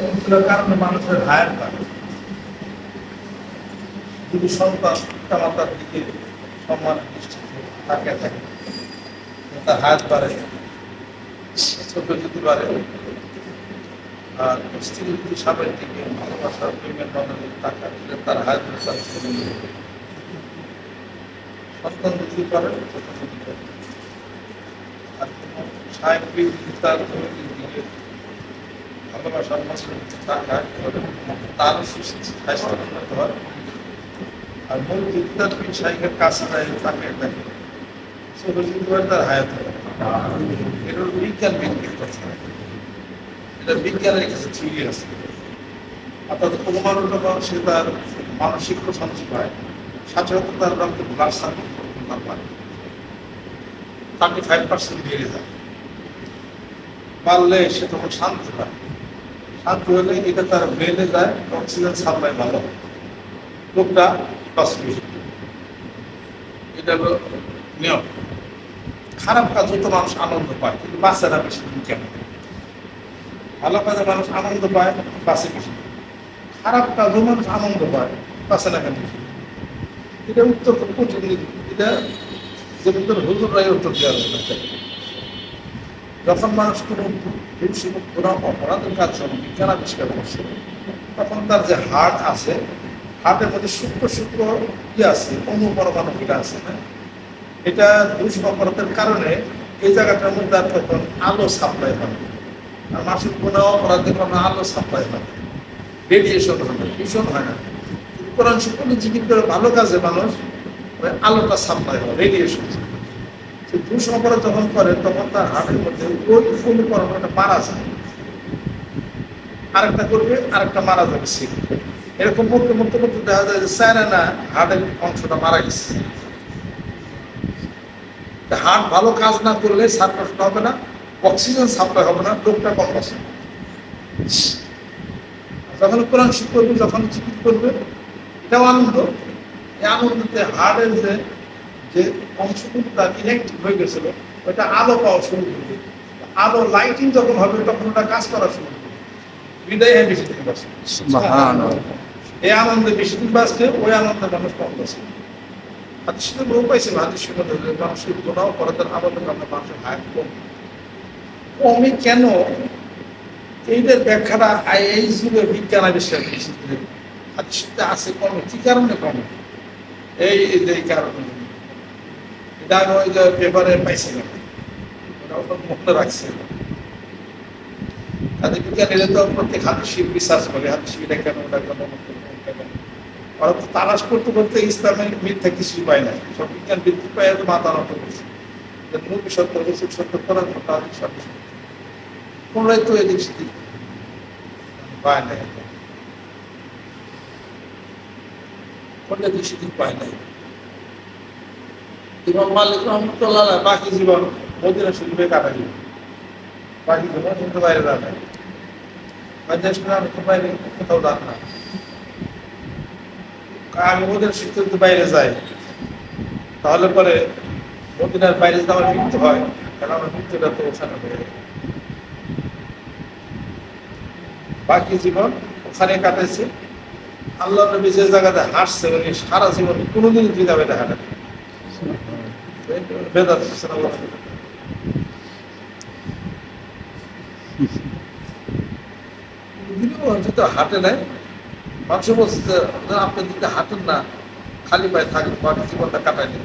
সমস্যার কারণে মানুষের হায়াত বাড়ে। যদি সন্তান পিতামাতার দিকে সম্মান দৃষ্টিতে তাকিয়ে থাকে, তার হায়াত বাড়ে, ছোট যদি বাড়ে। আর স্ত্রী যদি স্বামীর দিকে ভালোবাসা প্রেমের মনে তাকায়, তার হায়াত বাড়ে। সন্তান যদি করে, আর কোনো সাহেবকে যদি তার দিকে ভালোবাসার মনে তাকায়, তারও স্বাস্থ্য উন্নত হয়। আর মূল বিদ্যার সাহেবের কাছে যায়, তাকে দেখে তার হায়াত হয়। এটা বিজ্ঞান ভিত্তিক কথা, এটা বিজ্ঞানের কাছে থিওরি আছে। অর্থাৎ কোনো মানুষ যখন সে তার মানসিক প্রশান্তি পায়, সাথে সাথে তার রক্তে ব্লাড সার্কুলেশন পায় 35% বেড়ে যায়। বাড়লে সে তখন শান্তি পায়। শান্তি হলে এটা তার ব্রেনে যায়, অক্সিজেন সাপ্লাই ভালো হয়, রোগটা বাঁচবে। এটা হলো নিয়ম। খারাপ কাজও তো মানুষ আনন্দ পায়, কিন্তু বাঁচে না বেশি দিন। কেন? ভালো কাজে মানুষ আনন্দ পায়, বাঁচে বেশি। খারাপ কাজও মানুষ আনন্দ পায়, বাঁচে না কেন? এটা উত্তর কঠিন। এটা যে উত্তর হুজুররাই উত্তর দেওয়া যাবে। যখন মানুষ কোনো অপরাধের কাজ যখন বিজ্ঞান আবিষ্কার করছে, তখন তার যে হার্ট আছে, হার্টের মধ্যে সূক্ষ্ম সূক্ষ্ম আছে, অনুপরমাণুগুলো আছে না, এটা দুষ অপরাধের কারণে এই জায়গাটার মধ্যে আর তখন আলো সাপ্লাই হয়। আর মানুষের কোনো অপরাধের কারণে আলো সাপ্লাই হয়, রেডিয়েশন হয়, ভীষণ হয় না। কোরআন শিক্ষণ জিজ্ঞেস করে ভালো কাজে মানুষ আলোটা সাপ্লাই হয়, রেডিয়েশন। দুষ অপরাধ যখন করে, তখন তার হার্টের মধ্যে ওই অনুপরমাণুটা মারা যায়, আরেকটা করবে, আরেকটা মারা যাবে। এরকম করতে করতে করতে দেখা যায় যে চায়না না হার্টের অংশটা মারা গেছে। হার্ট ভালো কাজ না করলে সার্কুলেশন হবে না, অক্সিজেন সাপ্লাই হবে না, রোগটা কম আসে। যখন কোরআন শিখ করবে, যখন চিকিৎসা করবে, এটাও আনন্দ। এই আনন্দতে হার্টের যে অংশগুলো তার ইনঅ্যাক্টিভ হয়ে গেছিল, ওইটা আলো পাওয়া শুরু করবে। আলো লাইটিং যখন হবে, তখন ওটা কাজ করা শুরু করবে। বিদায় হয় বেশি দিন বাঁচবে। এই আনন্দে বেশি দিন বাঁচলে ওই আনন্দে মানুষ কম বাঁচবে। হাদিস লোক পাইছে, হাদিস মানুষের গুনাহ অপরাধের আবাদের কারণে মানুষের হায়াত কমে কেন? এইটার ব্যাখ্যাটা এই যুগে বিজ্ঞান আবিষ্কার করেছে। হাদিসে আছে কমে, কি কারণে কমে? এই কারণে। এটা আমি ওই যে পেপারে পাইছিলাম, ওটা মনে রাখছে। তাদের বিজ্ঞানীরা তো প্রত্যেক হাদিসের রিসার্চ করে, হাদিসটা কেন, ওটা কেন, ওরা তো তালাশ করতে করতে ইসলামের মিথ্যা কিছুই পায় না। সব বিজ্ঞান ভিত্তিক পায়, তো মাথা নত করছে। নবী সত্য, রসুল সত্য, করার কথা সব কোনরাই তো এদিক সেদিক পায় নাই, কোনটা দিক সেদিক পায় নাই। ইমাম মালিক রহমতুল্লাহ বাকি জীবন মদিনা শরীফে কাটাই, বাকি জীবন কিন্তু বাইরে যান নাই, বাইরে কোথাও যান না। আমি মদিনা শরীফ যদি বাইরে যাই, তাহলে পরে মদিনার বাইরে যদি আমার মৃত্যু হয়, কারণ আমার মৃত্যুটা তো ওখানে হয়ে যায়। বাকি জীবন ওখানে কাটাইছে। আল্লাহ নবী যে জায়গাতে হাসছে, উনি সারা জীবন কোনোদিন যাবে দেখা না। বেদাত যদি হাঁটে নাই, মানুষ বলছে যে আপনি যদি হাঁটেন না, খালি পায়ে থাকেন, বাকি জীবনটা কাটাই নেই।